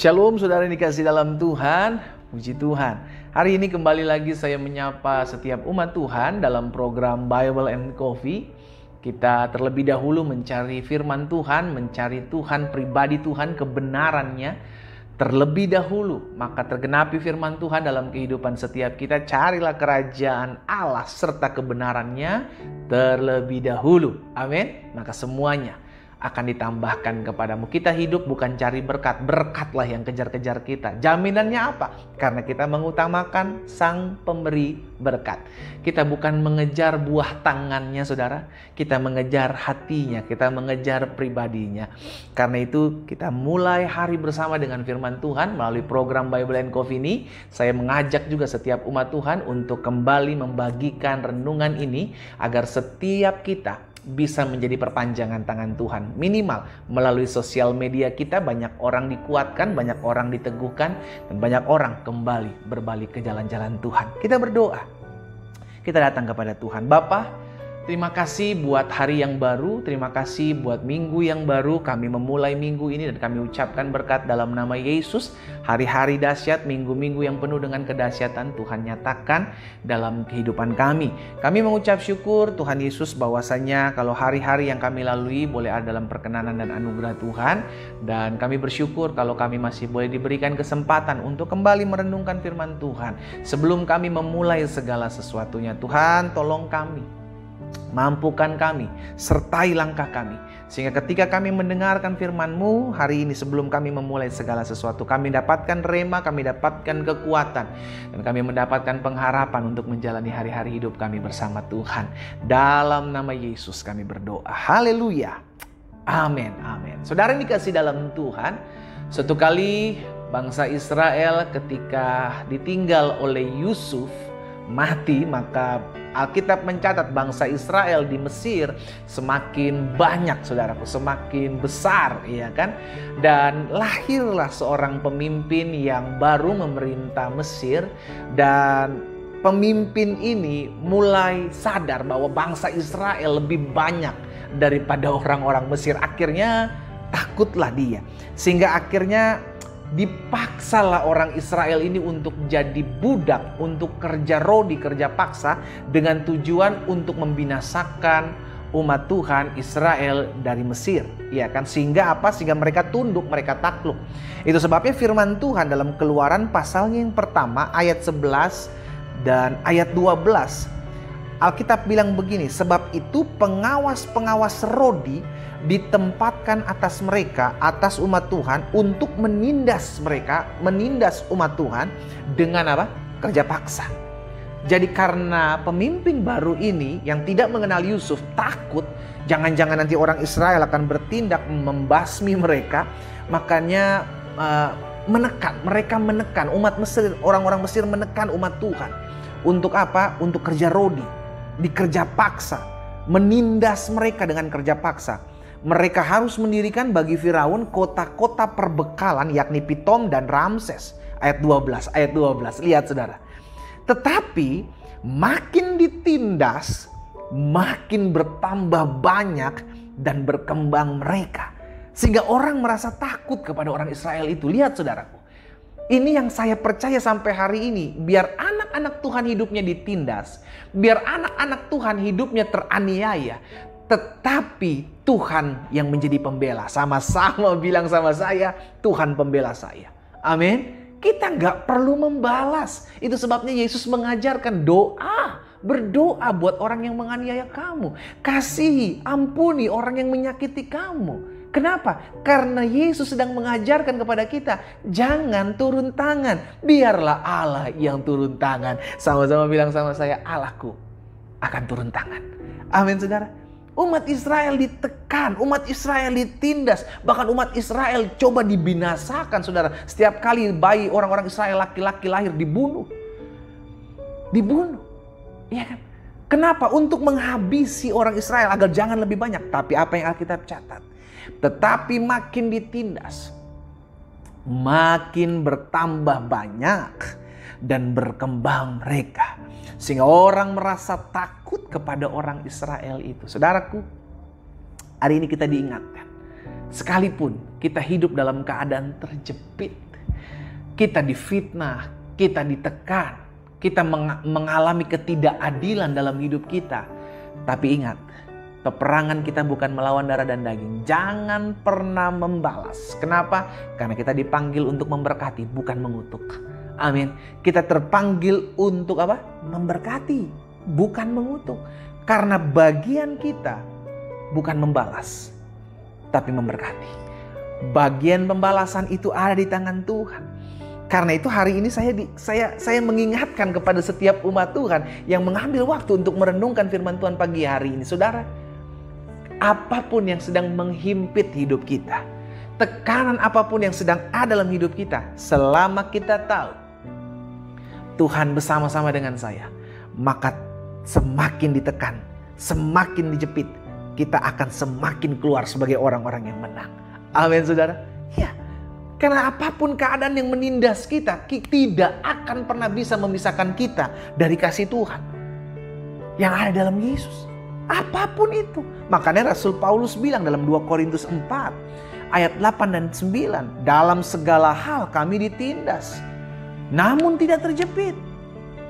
Shalom saudara yang dikasih dalam Tuhan, puji Tuhan. Hari ini kembali lagi saya menyapa setiap umat Tuhan dalam program Bible and Coffee. Kita terlebih dahulu mencari firman Tuhan, mencari Tuhan, pribadi Tuhan, kebenarannya. Terlebih dahulu, maka tergenapi firman Tuhan dalam kehidupan setiap kita. Carilah kerajaan Allah serta kebenarannya terlebih dahulu. Amin. Maka semuanya akan ditambahkan kepadamu. Kita hidup bukan cari berkat. Berkatlah yang kejar-kejar kita. Jaminannya apa? Karena kita mengutamakan Sang Pemberi berkat. Kita bukan mengejar buah tangannya, saudara. Kita mengejar hatinya. Kita mengejar pribadinya. Karena itu kita mulai hari bersama dengan firman Tuhan melalui program Bible and Coffee ini. Saya mengajak juga setiap umat Tuhan untuk kembali membagikan renungan ini agar setiap kita bisa menjadi perpanjangan tangan Tuhan. Minimal melalui sosial media kita banyak orang dikuatkan, banyak orang diteguhkan, dan banyak orang kembali berbalik ke jalan-jalan Tuhan. Kita berdoa. Kita datang kepada Tuhan. Bapa, terima kasih buat hari yang baru, terima kasih buat minggu yang baru. Kami memulai minggu ini dan kami ucapkan berkat dalam nama Yesus. Hari-hari dahsyat, minggu-minggu yang penuh dengan kedahsyatan Tuhan nyatakan dalam kehidupan kami. Kami mengucap syukur Tuhan Yesus bahwasanya kalau hari-hari yang kami lalui boleh ada dalam perkenanan dan anugerah Tuhan. Dan kami bersyukur kalau kami masih boleh diberikan kesempatan untuk kembali merenungkan firman Tuhan. Sebelum kami memulai segala sesuatunya, Tuhan tolong kami. Mampukan kami, sertai langkah kami. Sehingga ketika kami mendengarkan firman-Mu hari ini sebelum kami memulai segala sesuatu, kami dapatkan rema, kami dapatkan kekuatan. Dan kami mendapatkan pengharapan untuk menjalani hari-hari hidup kami bersama Tuhan. Dalam nama Yesus kami berdoa. Haleluya. Amin, amin. Saudara yang dikasih dalam Tuhan, suatu kali bangsa Israel ketika ditinggal oleh Yusuf mati, maka Alkitab mencatat bangsa Israel di Mesir semakin banyak, saudaraku, semakin besar, ya kan? Dan lahirlah seorang pemimpin yang baru memerintah Mesir, dan pemimpin ini mulai sadar bahwa bangsa Israel lebih banyak daripada orang-orang Mesir. Akhirnya takutlah dia, sehingga akhirnya dipaksalah orang Israel ini untuk jadi budak, untuk kerja rodi, kerja paksa, dengan tujuan untuk membinasakan umat Tuhan Israel dari Mesir, ya kan? Sehingga apa? Sehingga mereka tunduk, mereka takluk. Itu sebabnya firman Tuhan dalam Keluaran pasalnya yang pertama ayat 11 dan ayat 12. Alkitab bilang begini, sebab itu pengawas-pengawas rodi ditempatkan atas mereka, atas umat Tuhan, untuk menindas mereka, menindas umat Tuhan dengan apa? Kerja paksa. Jadi karena pemimpin baru ini yang tidak mengenal Yusuf takut, jangan-jangan nanti orang Israel akan bertindak membasmi mereka, makanya mereka menekan umat Mesir, orang-orang Mesir menekan umat Tuhan. Untuk apa? Untuk kerja rodi, dikerja paksa, menindas mereka dengan kerja paksa. Mereka harus mendirikan bagi Firaun kota-kota perbekalan, yakni Pitom dan Ramses. Ayat 12. Lihat saudara. Tetapi makin ditindas, makin bertambah banyak dan berkembang mereka. Sehingga orang merasa takut kepada orang Israel itu. Lihat saudaraku. Ini yang saya percaya sampai hari ini. Biar anak-anak Tuhan hidupnya ditindas. Biar anak-anak Tuhan hidupnya teraniaya. Tetapi Tuhan yang menjadi pembela. Sama-sama bilang sama saya, Tuhan pembela saya. Amin. Kita nggak perlu membalas. Itu sebabnya Yesus mengajarkan doa. Berdoa buat orang yang menganiaya kamu. Kasihi, ampuni orang yang menyakiti kamu. Kenapa? Karena Yesus sedang mengajarkan kepada kita, jangan turun tangan. Biarlah Allah yang turun tangan. Sama-sama bilang sama saya, Allahku akan turun tangan. Amin, saudara. Umat Israel ditekan, umat Israel ditindas, bahkan umat Israel coba dibinasakan, saudara. Setiap kali bayi orang-orang Israel laki-laki lahir dibunuh. Dibunuh, iya kan? Kenapa? Untuk menghabisi orang Israel agar jangan lebih banyak. Tapi apa yang Alkitab catat? Tetapi makin ditindas, makin bertambah banyak dan berkembang mereka. Sehingga orang merasa takut kepada orang Israel itu. Saudaraku, hari ini kita diingatkan. Sekalipun kita hidup dalam keadaan terjepit, kita difitnah, kita ditekan, kita mengalami ketidakadilan dalam hidup kita. Tapi ingat, peperangan kita bukan melawan darah dan daging. Jangan pernah membalas. Kenapa? Karena kita dipanggil untuk memberkati, bukan mengutuk. Amin. Kita terpanggil untuk apa? Memberkati, bukan mengutuk. Karena bagian kita bukan membalas, tapi memberkati. Bagian pembalasan itu ada di tangan Tuhan. Karena itu hari ini saya mengingatkan kepada setiap umat Tuhan yang mengambil waktu untuk merenungkan firman Tuhan pagi hari ini. Saudara, apapun yang sedang menghimpit hidup kita, tekanan apapun yang sedang ada dalam hidup kita, selama kita tahu Tuhan bersama-sama dengan saya, maka semakin ditekan, semakin dijepit, kita akan semakin keluar sebagai orang-orang yang menang. Amin, saudara. Ya, karena apapun keadaan yang menindas kita, tidak akan pernah bisa memisahkan kita dari kasih Tuhan yang ada dalam Yesus. Apapun itu. Makanya Rasul Paulus bilang dalam 2 Korintus 4 ayat 8 dan 9, dalam segala hal kami ditindas, namun tidak terjepit.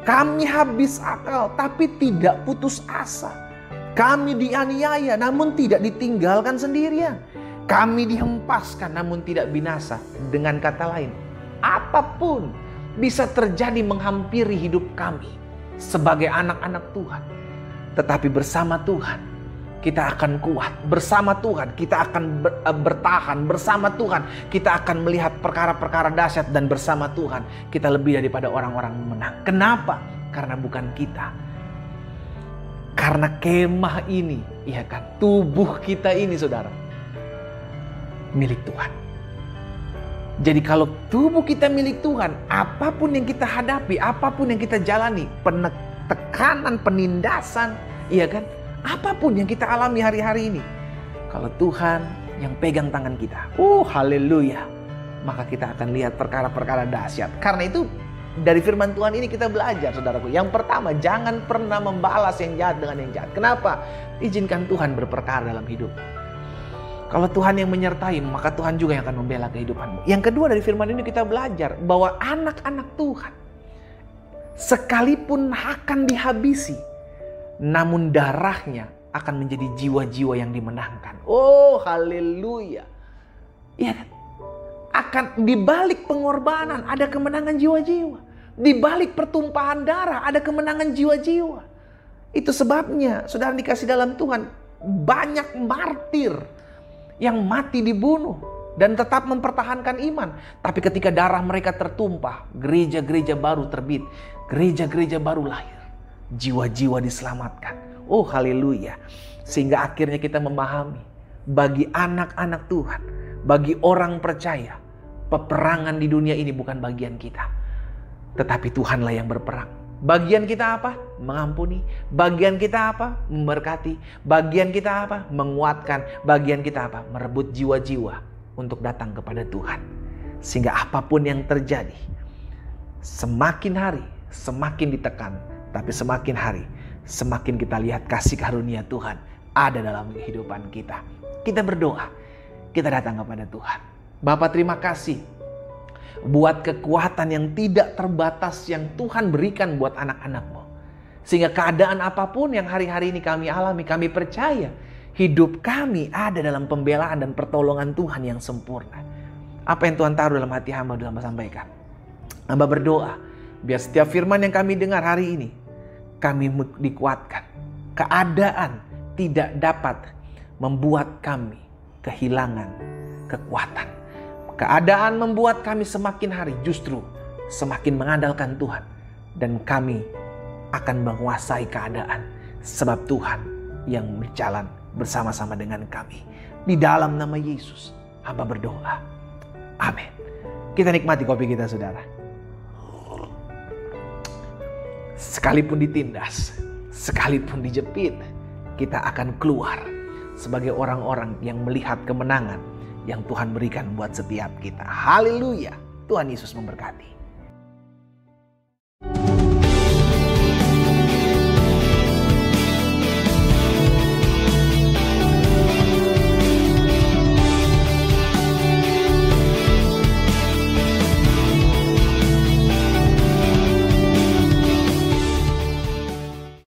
Kami habis akal, tapi tidak putus asa. Kami dianiaya, namun tidak ditinggalkan sendirian. Kami dihempaskan, namun tidak binasa. Dengan kata lain, apapun bisa terjadi menghampiri hidup kami sebagai anak-anak Tuhan. Tetapi bersama Tuhan, kita akan kuat. Bersama Tuhan, kita akan bertahan. Bersama Tuhan, kita akan melihat perkara-perkara dahsyat. Dan bersama Tuhan, kita lebih daripada orang-orang menang. Kenapa? Karena bukan kita. Karena kemah ini, ya kan, tubuh kita ini, saudara, milik Tuhan. Jadi kalau tubuh kita milik Tuhan, apapun yang kita hadapi, apapun yang kita jalani, tekanan, penindasan, iya kan, apapun yang kita alami hari-hari ini, kalau Tuhan yang pegang tangan kita, haleluya, maka kita akan lihat perkara-perkara dahsyat. Karena itu dari firman Tuhan ini kita belajar, saudaraku. Yang pertama, jangan pernah membalas yang jahat dengan yang jahat. Kenapa? Izinkan Tuhan berperkara dalam hidup. Kalau Tuhan yang menyertai, maka Tuhan juga yang akan membela kehidupanmu. Yang kedua, dari firman ini kita belajar bahwa anak-anak Tuhan sekalipun akan dihabisi, namun darahnya akan menjadi jiwa-jiwa yang dimenangkan. Haleluya. Iya kan? Akan dibalik pengorbanan ada kemenangan jiwa-jiwa. Dibalik pertumpahan darah ada kemenangan jiwa-jiwa. Itu sebabnya, saudara dikasih dalam Tuhan, banyak martir yang mati dibunuh dan tetap mempertahankan iman. Tapi ketika darah mereka tertumpah, gereja-gereja baru terbit, gereja-gereja baru lahir, jiwa-jiwa diselamatkan. Haleluya. Sehingga akhirnya kita memahami, bagi anak-anak Tuhan, bagi orang percaya, peperangan di dunia ini bukan bagian kita, tetapi Tuhanlah yang berperang. Bagian kita apa? Mengampuni. Bagian kita apa? Memberkati. Bagian kita apa? Menguatkan. Bagian kita apa? Merebut jiwa-jiwa untuk datang kepada Tuhan. Sehingga apapun yang terjadi, semakin hari semakin ditekan, tapi semakin hari semakin kita lihat kasih karunia Tuhan ada dalam kehidupan kita. Kita berdoa, kita datang kepada Tuhan. Bapa, terima kasih buat kekuatan yang tidak terbatas yang Tuhan berikan buat anak-anak-Mu. Sehingga keadaan apapun yang hari-hari ini kami alami, kami percaya hidup kami ada dalam pembelaan dan pertolongan Tuhan yang sempurna. Apa yang Tuhan taruh dalam hati hamba dalam sampaikan. Hamba berdoa, biar setiap firman yang kami dengar hari ini, kami dikuatkan. Keadaan tidak dapat membuat kami kehilangan kekuatan. Keadaan membuat kami semakin hari justru semakin mengandalkan Tuhan. Dan kami akan menguasai keadaan. Sebab Tuhan yang berjalan bersama-sama dengan kami. Di dalam nama Yesus, hamba berdoa. Amin. Kita nikmati kopi kita, saudara. Sekalipun ditindas, sekalipun dijepit, kita akan keluar sebagai orang-orang yang melihat kemenangan yang Tuhan berikan buat setiap kita. Haleluya. Tuhan Yesus memberkati.